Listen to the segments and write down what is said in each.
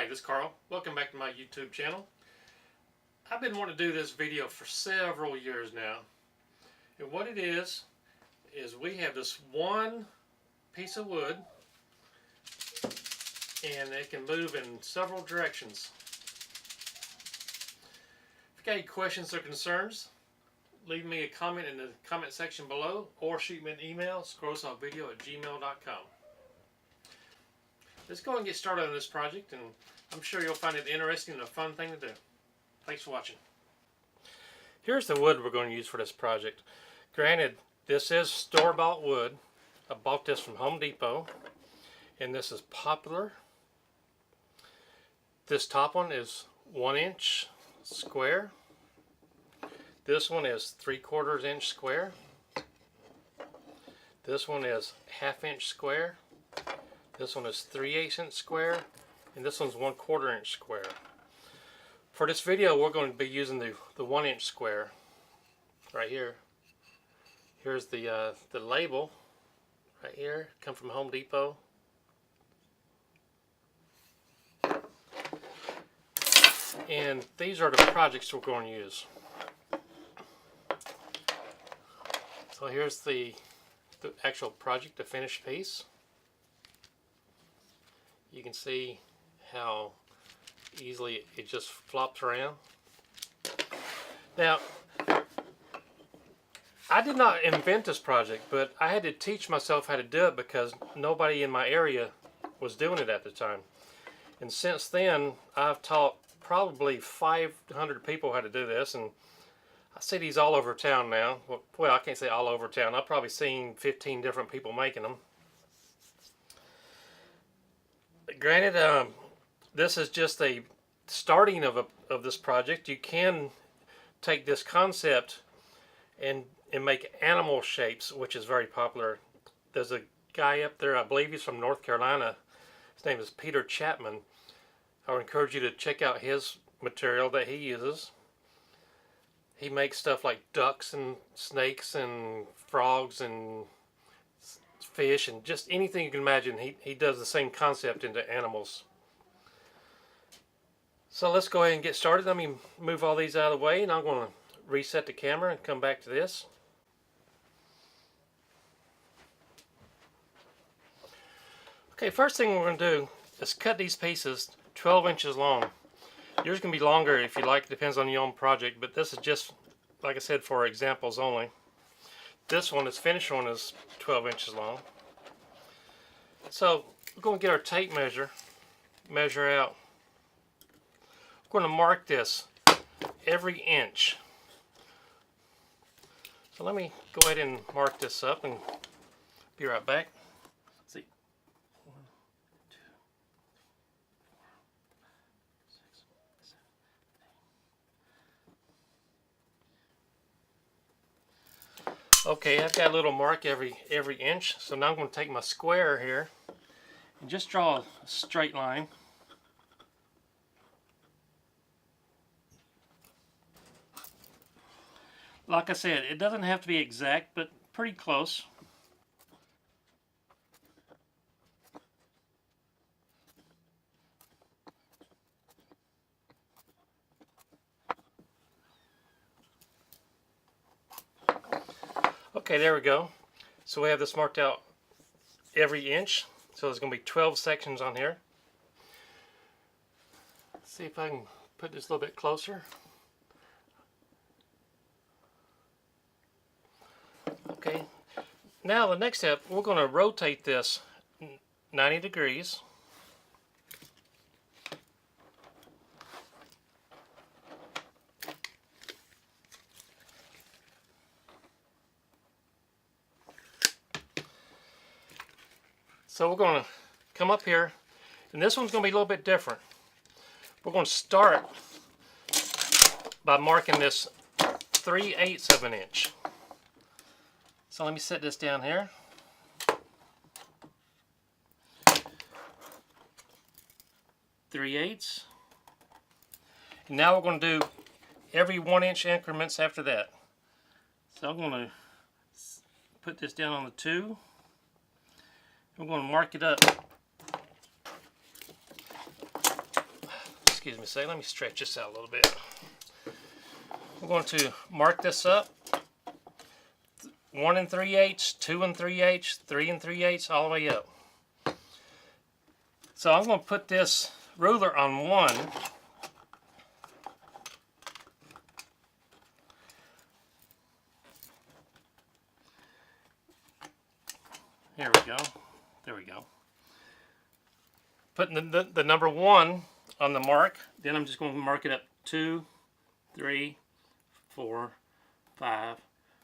Hi, this is Carl. Welcome back to my YouTube channel. I've been wanting to do this video for several years now. And what it is we have this one piece of wood and it can move in several directions. If you got any questions or concerns, leave me a comment in the comment section below or shoot me an email, scrollsaw@gmail.com. Let's go and get started on this project, and I'm sure you'll find it interesting and a fun thing to do. Thanks for watching. Here's the wood we're going to use for this project. Granted, this is store-bought wood. I bought this from Home Depot, and this is poplar. This top one is 1 inch square. This one is 3/4 inch square. This one is 1/2 inch square. This one is 3/8 inch square, and this one's 1/4 inch square. For this video, we're going to be using the 1 inch square right here. Here's the label right here. Come from Home Depot. And these are the projects we're going to use. So here's the actual project, the finished piece. You can see how easily it just flops around. Now, I did not invent this project, but I had to teach myself how to do it because nobody in my area was doing it at the time. And since then, I've taught probably 500 people how to do this, and I see these all over town now. Well, I can't say all over town. I've probably seen 15 different people making them. Granted, this is just a starting of this project. You can take this concept and make animal shapes, which is very popular. There's a guy up there, I believe he's from North Carolina. His name is Peter Chapman. I would encourage you to check out his material that he uses. He makes stuff like ducks and snakes and frogs and fish and just anything you can imagine. He does the same concept into animals. So let's go ahead and get started. Let me move all these out of the way, and I'm going to reset the camera and come back to this. Okay, first thing we're going to do is cut these pieces 12 inches long. Yours can be longer if you like, it depends on your own project, but this is just, like I said, for examples only. This one, this finished one, is 12 inches long. So we're going to get our tape measure out. We're going to mark this every inch. So let me go ahead and mark this up and be right back. Let's see. 1, 2, 4, 6, 7, 8. Okay, I've got a little mark every inch. So now I'm going to take my square here and just draw a straight line. Like I said, it doesn't have to be exact, but pretty close. Okay, there we go. So we have this marked out every inch. So there's going to be 12 sections on here. Let's see if I can put this a little bit closer. Okay, now the next step, we're going to rotate this 90 degrees. So we're going to come up here, and this one's going to be a little bit different. We're going to start by marking this 3/8 of an inch. So let me set this down here. 3/8. And now we're going to do every 1 inch increments after that. So I'm going to put this down on the 2. I'm going to mark it up excuse me a second, let me stretch this out a little bit. We're going to mark this up 1 3/8, 2 3/8, 3 3/8, all the way up. So I'm going to put this ruler on 1. Here we go. There we go. Putting the number 1 on the mark. Then I'm just going to mark it up 2, 3, 4, 5,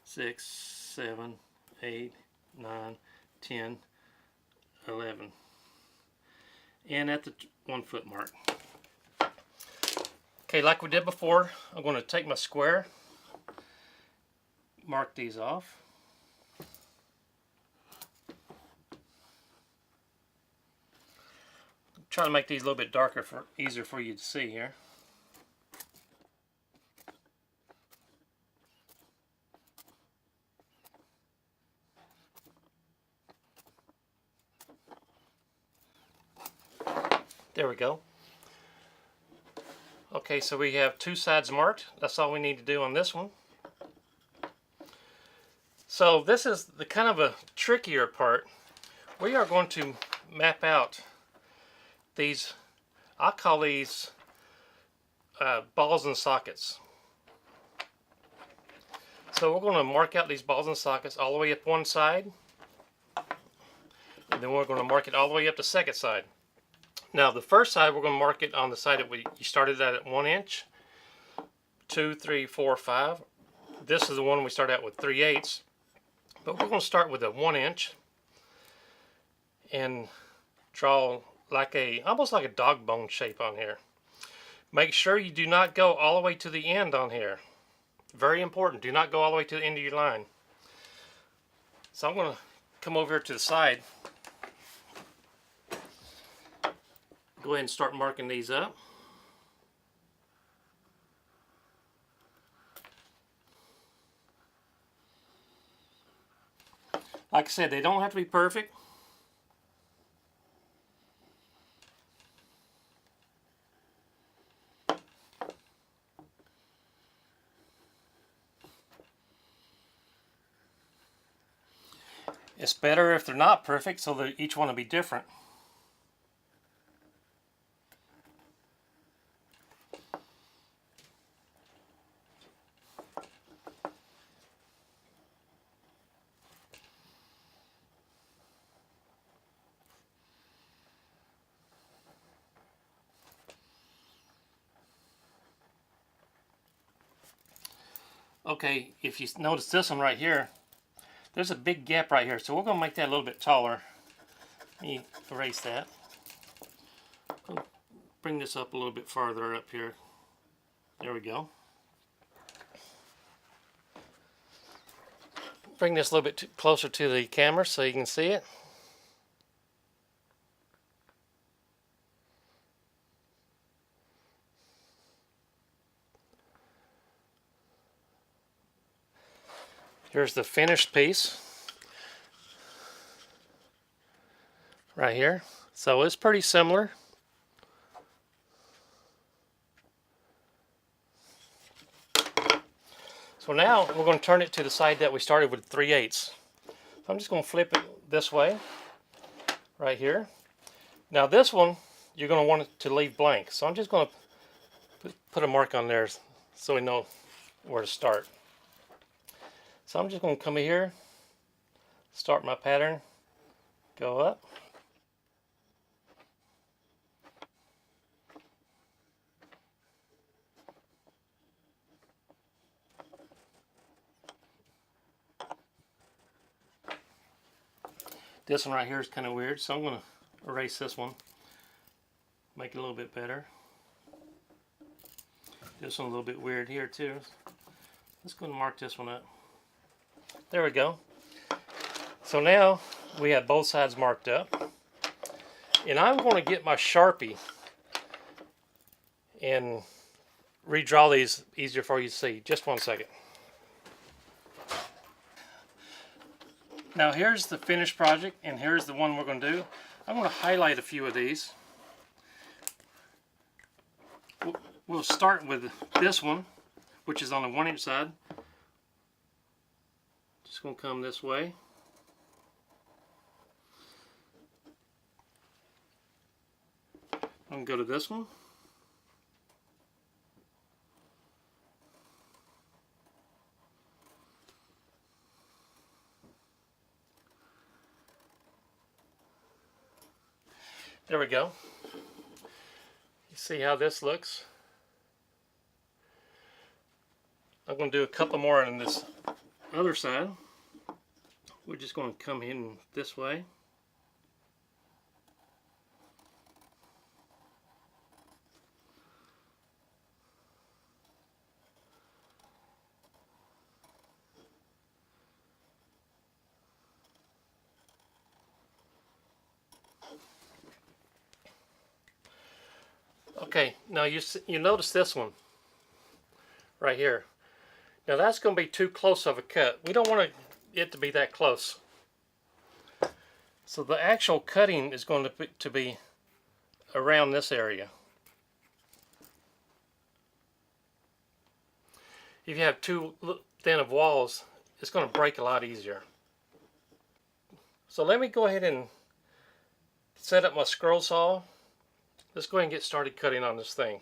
6, 7, 8, 9, 10, 11. And at the 1 foot mark. Okay, like we did before, I'm going to take my square, mark these off. Try to make these a little bit darker for easier for you to see here. There we go. Okay, so we have 2 sides marked. That's all we need to do on this one. So this is the kind of a trickier part. We are going to map out these, I call these balls and sockets. So we're going to mark out these balls and sockets all the way up one side, and then we're going to mark it all the way up the second side. Now the first side, we're going to mark it on the side that you started at 1 inch, 2, 3, 4, 5. This is the one we start out with 3/8, but we're going to start with a 1 inch and draw like almost like a dog bone shape on here. Make sure you do not go all the way to the end on here. Very important, do not go all the way to the end of your line. So I'm going to come over here to the side. Go ahead and start marking these up. Like I said, they don't have to be perfect. It's better if they're not perfect, so that each one will be different. Okay, if you notice this one right here, there's a big gap right here, so we're going to make that a little bit taller. Let me erase that. Bring this up a little bit farther up here. There we go. Bring this a little bit closer to the camera so you can see it. Here's the finished piece right here. So it's pretty similar. So now we're going to turn it to the side that we started with 3/8. So I'm just going to flip it this way, right here. Now this one, you're going to want it to leave blank. So I'm just going to put a mark on there so we know where to start. So I'm just going to come here, start my pattern, go up. This one right here is kind of weird, so I'm going to erase this one, make it a little bit better. This one a little bit weird here too. Let's go and mark this one up. There we go. So now we have both sides marked up. And I'm going to get my Sharpie and redraw these easier for you to see. Just 1 second. Now here's the finished project, and here's the one we're going to do. I'm going to highlight a few of these. we'll start with this one, which is on the 1-inch side. Just going to come this way. I'm going to go to this one. There we go. You see how this looks? I'm going to do a couple more on this other side. We're just going to come in this way. Okay, now you notice this one right here. Now that's going to be too close of a cut. We don't want it to be that close. So the actual cutting is going to be around this area. If you have too thin of walls, it's going to break a lot easier. So let me go ahead and set up my scroll saw. Let's go ahead and get started cutting on this thing.